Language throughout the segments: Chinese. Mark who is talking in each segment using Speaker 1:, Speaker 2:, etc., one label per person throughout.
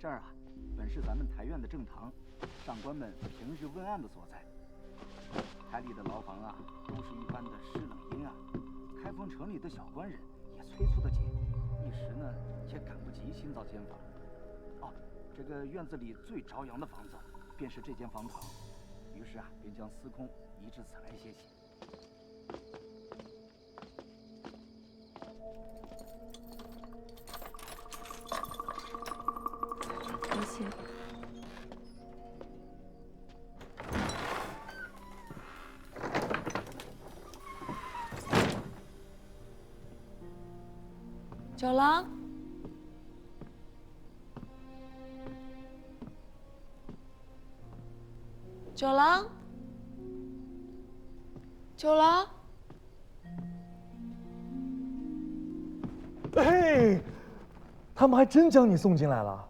Speaker 1: 这儿啊，本是咱们台院的正堂，上官们平日问案的所在。台里的牢房啊，都是一般的湿冷阴暗，开封城里的小官人也催促得紧，一时呢也赶不及新造监房。哦，这个院子里最着阳的房子，便是这间房堂。于是啊，便将司空移至此来歇息。
Speaker 2: 多谢。九郎，九郎，九郎。
Speaker 3: 嘿，他们还真将你送进来了。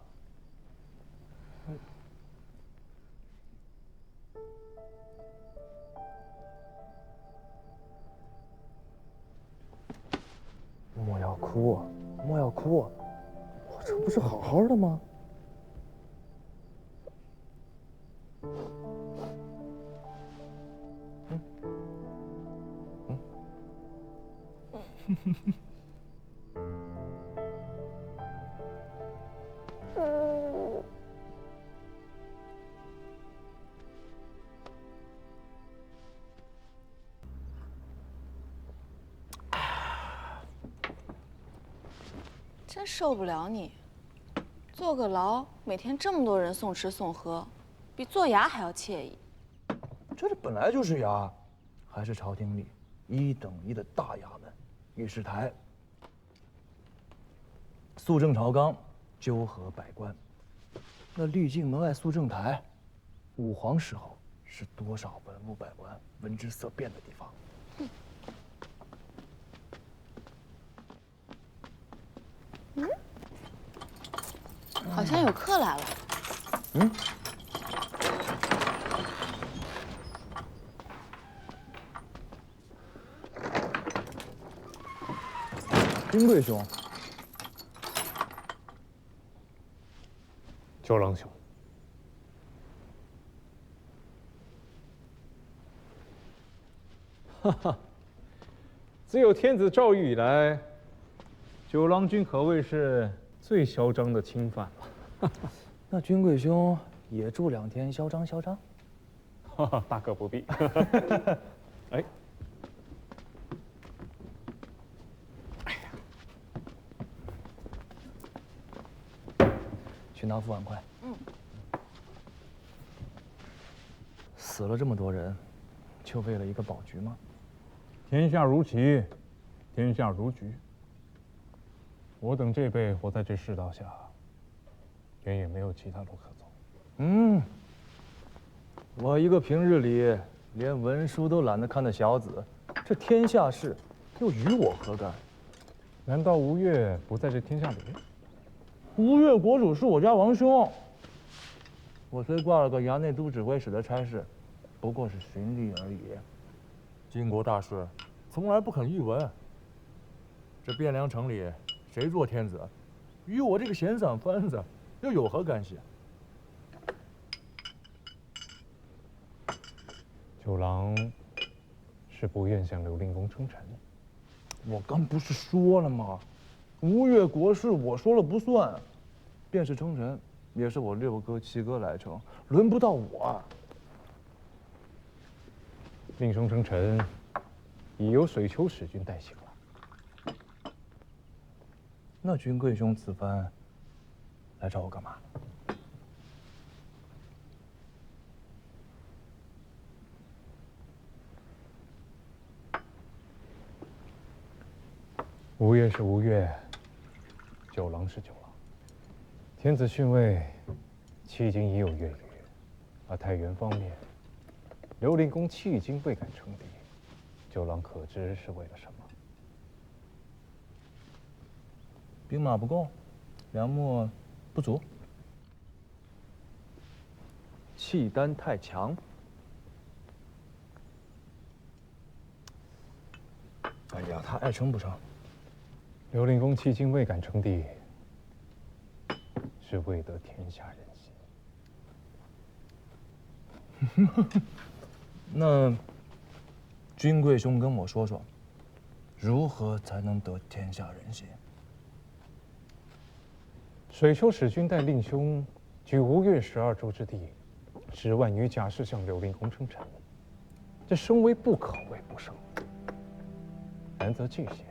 Speaker 3: 莫要哭，莫要哭，我这不是好好的吗？
Speaker 2: 真受不了你，坐个牢，每天这么多人送吃送喝，比做衙还要惬意。
Speaker 3: 这本来就是衙，还是朝廷里1等1的大衙门，御史台。肃正朝纲，纠合百官。那滤镜门外肃正台，武皇时候是多少文武百官闻之色变的地方。
Speaker 2: 好像有客来了。
Speaker 3: 金贵兄，
Speaker 4: 九郎兄，哈哈，自有天子诏谕以来，九郎君可谓是最嚣张的侵犯了。
Speaker 3: 那君贵兄也住2天，嚣张嚣张。
Speaker 4: 哈哈，大可不必。哎，
Speaker 3: 去拿副碗筷。死了这么多人，就为了一个保局吗？
Speaker 4: 天下如棋，天下如局。我等这辈活在这世道下，原也没有其他路可走。
Speaker 3: 我一个平日里连文书都懒得看的小子，这天下事又与我何干？
Speaker 4: 难道吴越不在这天下里？
Speaker 3: 吴越国主是我家王兄，我虽挂了个衙内都指挥使的差事，不过是循吏而已。
Speaker 5: 经国大事，从来不肯议闻。这汴梁城里谁做天子，与我这个闲散番子又有何干系？
Speaker 4: 九郎是不愿向刘令公称臣。
Speaker 3: 我刚不是说了吗？吴越国事我说了不算，便是称臣，也是我6哥7哥来称，轮不到我。
Speaker 4: 令兄称臣，已由水丘使君代行了。
Speaker 3: 那君贵兄此番来找我干嘛？
Speaker 4: 吴越是吴越，九郎是九郎。天子逊位，迄今已有月余，而太原方面，刘令公迄今未敢称敌，九郎可知是为了什么？
Speaker 3: 兵马不够，粮秣不足，契丹太强。哎呀，他爱称不称？
Speaker 4: 刘令公迄今未敢称帝，是为得天下人心。
Speaker 3: 那君贵兄跟我说说，如何才能得天下人心？
Speaker 4: 水丘使君带令兄举吴越12州之地，10万余甲士向柳林宫称臣，这声威不可谓不盛。然则这些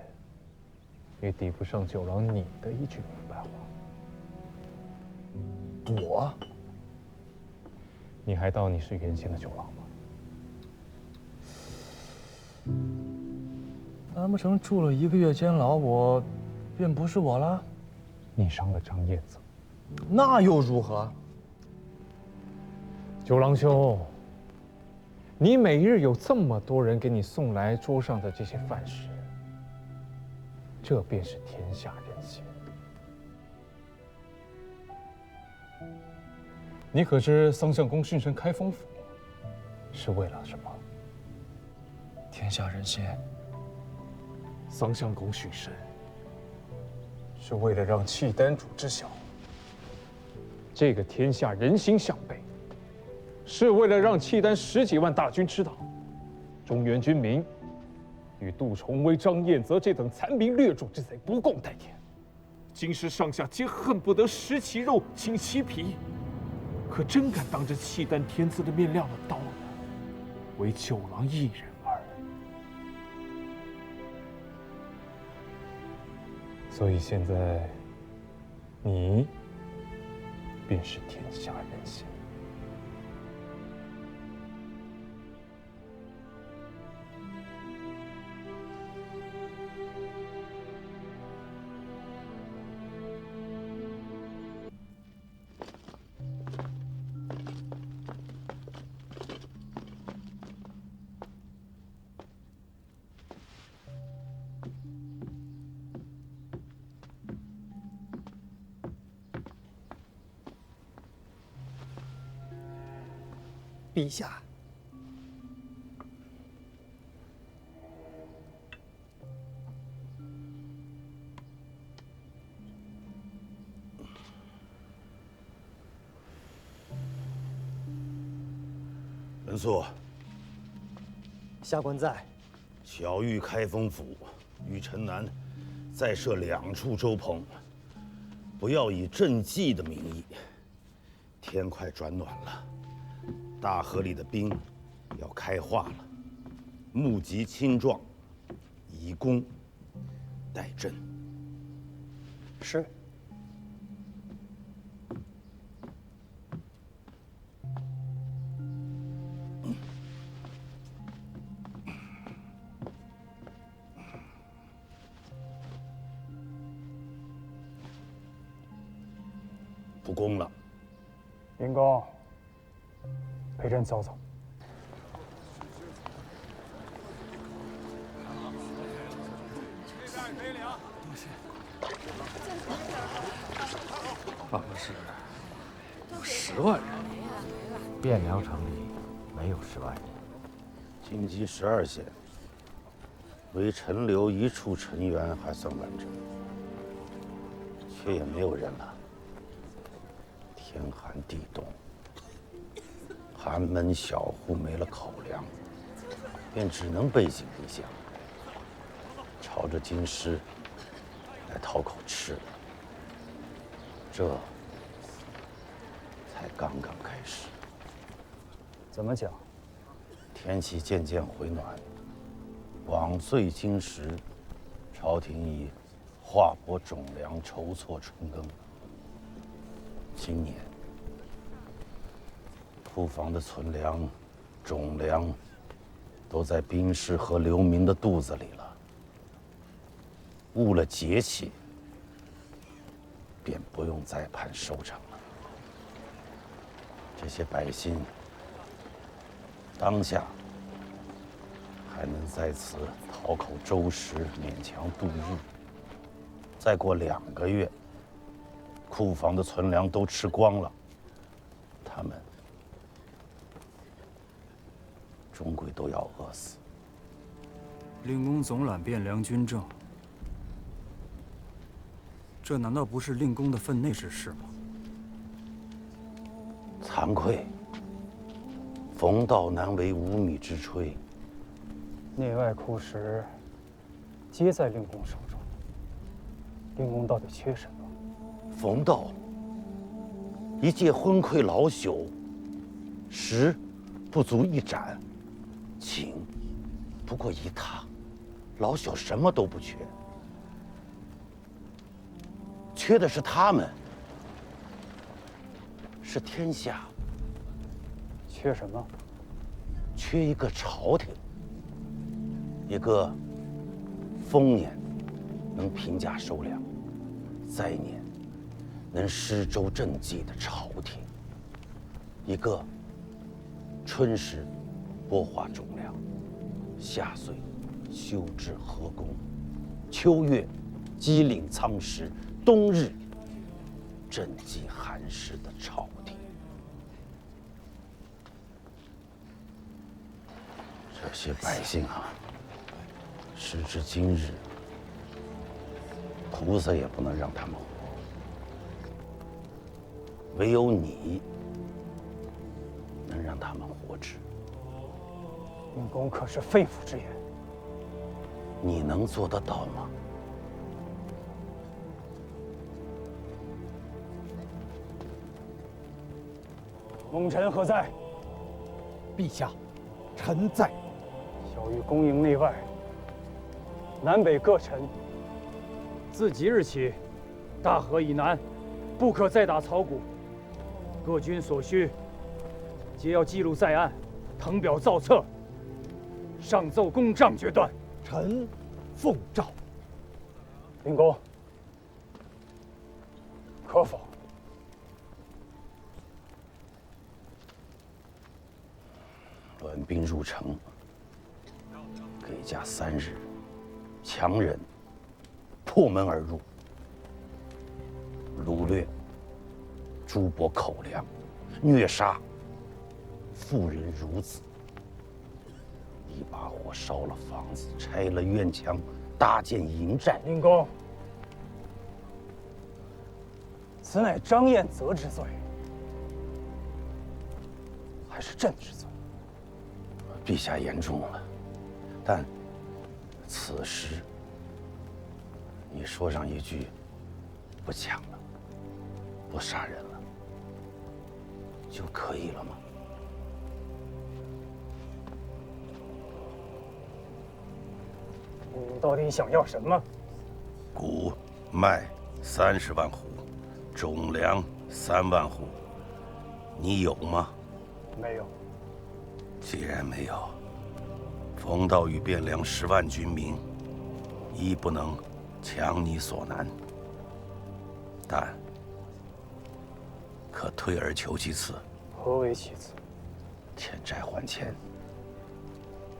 Speaker 4: 也抵不上九郎你的一句明白话。
Speaker 3: 我？
Speaker 4: 你还当你是原先的九郎吗？
Speaker 3: 难不成住了1个月监牢，我便不是我了？
Speaker 4: 你伤了张燕子，
Speaker 3: 那又如何？
Speaker 4: 九郎兄，你每日有这么多人给你送来桌上的这些饭食，这便是天下人心。你可知桑相公殉身开封府是为了什么？
Speaker 3: 天下人心。
Speaker 4: 桑相公殉身是为了让契丹主知晓，这个天下人心向背，是为了让契丹10几万大军知道，中原军民与杜重威、张彦泽这等残兵掠主之贼不共戴天。京师上下皆恨不得食其肉，寝其皮，可真敢当着契丹天子的面亮了刀的，唯九郎一人耳。所以现在，你便是天下人心。
Speaker 6: 陛下，
Speaker 7: 文肃，
Speaker 6: 下官在。
Speaker 7: 小谕开封府，与城南再设2处粥棚，不要以赈济的名义。天快转暖了，大河里的冰要开化了，募集青壮，以工代赈。
Speaker 6: 是。
Speaker 7: 不攻了。
Speaker 8: 林公，陪朕走走。
Speaker 9: 办公室有10万人，汴梁城里没有10万人。
Speaker 7: 京畿12县，唯陈留1处陈员还算完整，却也没有人了。天寒地冻，寒门小户没了口粮，便只能背井离乡，朝着京师来讨口吃的。这才刚刚开始。
Speaker 8: 怎么讲？
Speaker 7: 天气渐渐回暖，往岁今时，朝廷以划拨种粮筹措春耕。今年库房的存粮、种粮都在兵士和流民的肚子里了。误了节气，便不用再盼收成了。这些百姓当下还能在此讨口粥食，勉强度日。再过2个月，库房的存粮都吃光了，他们终归都要饿死。
Speaker 10: 令公总揽汴梁军政，这难道不是令公的分内之事吗？
Speaker 7: 惭愧，冯道难为无米之炊。
Speaker 8: 内外库什皆在令公手中，令公到底缺什么？
Speaker 7: 冯道一介昏聩老朽，食不足一盏，情不过一榻，老朽什么都不缺，缺的是他们，是天下。
Speaker 8: 缺什么？
Speaker 7: 缺一个朝廷，一个丰年能平价收粮，灾年能施粥赈济的朝廷，一个春时播化种粮，夏岁修治河工，秋月积领仓石，冬日赈济寒食的朝廷。这些百姓啊，时至今日，菩萨也不能让他们活，唯有你能让他们活着。
Speaker 8: 令公可是肺腑之言，
Speaker 7: 你能做得到吗？
Speaker 8: 蒙尘何在？
Speaker 3: 陛下，臣在。
Speaker 8: 小玉恭迎内外，南北各臣，自即日起，大河以南，不可再打草谷。各军所需，皆要记录在案，誊表造册。上奏公帐决断。
Speaker 3: 臣奉诏。
Speaker 8: 令公，可否？
Speaker 7: 乱兵入城，给假3日，强人破门而入，掳掠诸伯口粮，虐杀妇人孺子，一把火烧了房子，拆了院墙，搭建营寨。
Speaker 8: 令公，此乃张彦泽之罪，还是朕之罪？
Speaker 7: 陛下言重了，但此时你说上一句不抢了，不杀人了，就可以了吗？
Speaker 8: 你到底想要什么？
Speaker 7: 谷麦30万斛，种粮3万斛，你有吗？
Speaker 8: 没有。
Speaker 7: 既然没有，冯道与汴梁10万军民，亦不能强你所难，但可退而求其次。
Speaker 8: 何为其次？
Speaker 7: 欠债还钱，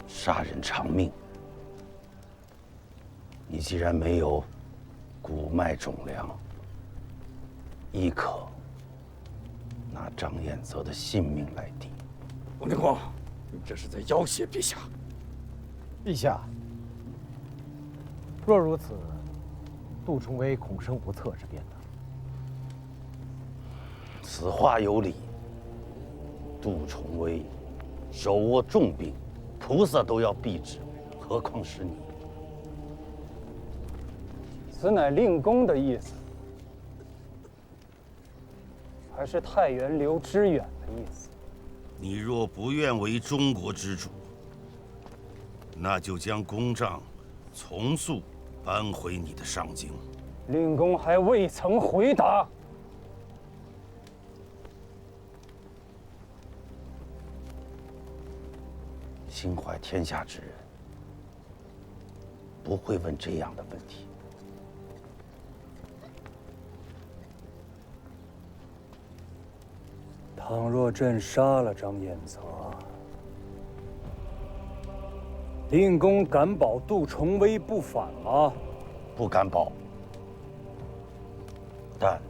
Speaker 7: 杀人偿命。你既然没有谷麦种粮，亦可拿张彦泽的性命来抵。
Speaker 8: 王天光，你这是在要挟陛下。
Speaker 3: 陛下，若如此，杜重威恐生无策之变呢。
Speaker 7: 此话有理。杜重威手握重兵，菩萨都要避之，何况是你？
Speaker 8: 此乃令公的意思，还是太原刘知远的意思？
Speaker 7: 你若不愿为中国之主，那就将公帐从速搬回你的上京。
Speaker 8: 令公还未曾回答。
Speaker 7: 心怀天下之人，不会问这样的问题。
Speaker 8: 倘若朕杀了张彦泽，令公敢保杜重威不反吗？
Speaker 7: 不敢保，但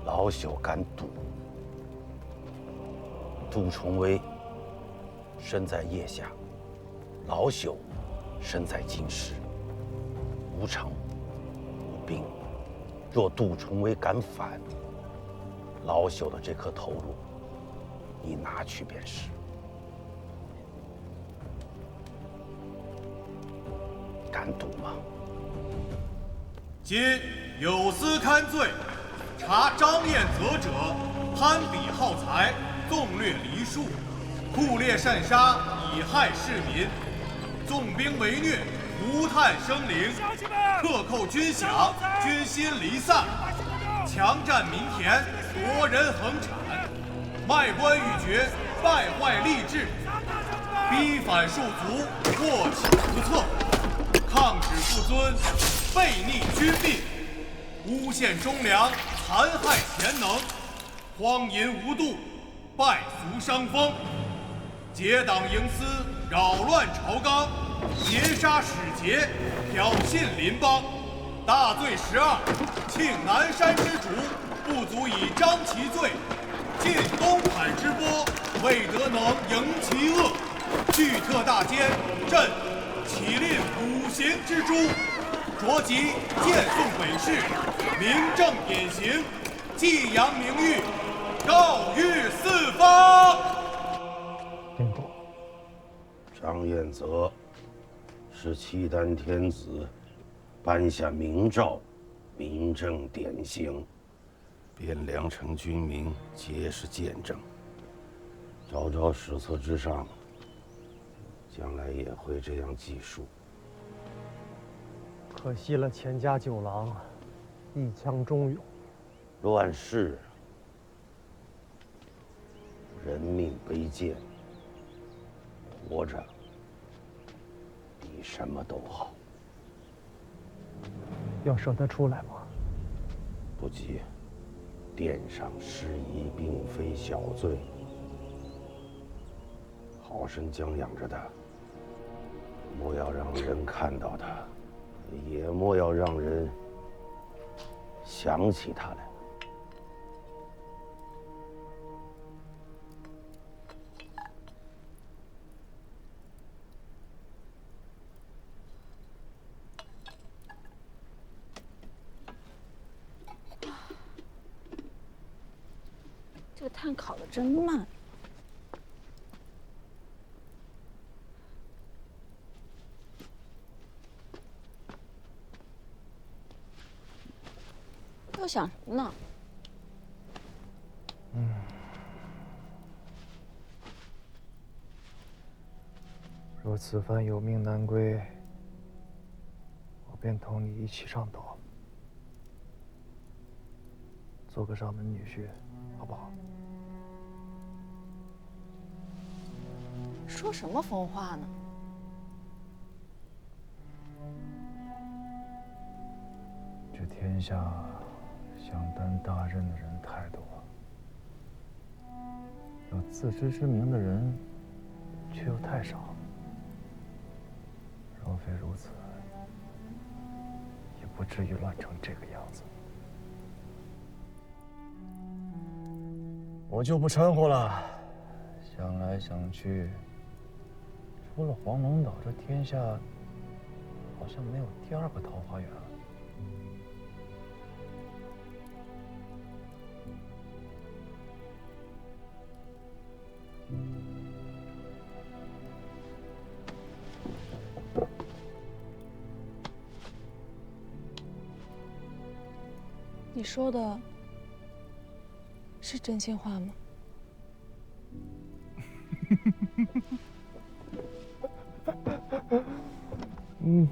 Speaker 7: 老朽敢赌。杜重威身在腋下，老朽身在京师，无城无兵。若杜重威敢反，老朽的这颗头颅，你拿去便是。敢赌吗？
Speaker 11: 今有司勘罪，查张彦泽者，攀比好财，纵掠梨树，酷猎擅杀，以害市民，纵兵为虐，涂炭生灵，克扣军饷，军心离散，强占民田，夺人恒产，卖官鬻爵，败坏吏治，逼反庶族，祸起无策，抗旨不遵，悖逆君命，诬陷忠良，残害贤能，荒淫无度，败俗伤风，结党营私，扰乱朝纲，劫杀使节，挑衅邻邦，大罪12，庆南山之主，不足以彰其罪；尽东海之波，未得能迎其恶。拒特大监，朕起令5刑之诛，着即荐送北市，明正典刑，祭扬名誉，告谕四方。
Speaker 4: 禀主，
Speaker 7: 张彦泽是契丹天子颁下明诏，明正典刑，汴梁城军民皆是见证。昭昭史册之上，将来也会这样记述。
Speaker 6: 可惜了钱家九郎一腔忠勇。
Speaker 7: 乱世，人命卑贱，活着比什么都好。
Speaker 6: 要舍得出来吗？
Speaker 7: 不急，殿上失仪并非小罪，好生将养着他，莫要让人看到他，也莫要让人想起他来。
Speaker 2: 这个炭烤的真慢。又想什么呢？
Speaker 3: 若此番有命难归，我便同你一起上岛，做个上门女婿，好不好？
Speaker 2: 说什么疯话呢？
Speaker 3: 这天下想担大任的人太多，有自知之明的人却又太少。若非如此，也不至于乱成这个样子。我就不掺和了。想来想去，除了黄龙岛，这天下好像没有第二个桃花源了。
Speaker 2: 你说的是真心话吗？
Speaker 3: 嗯。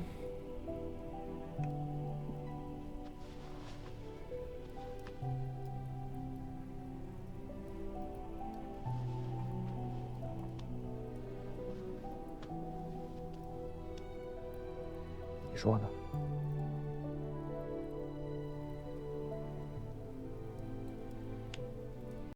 Speaker 3: 你说呢？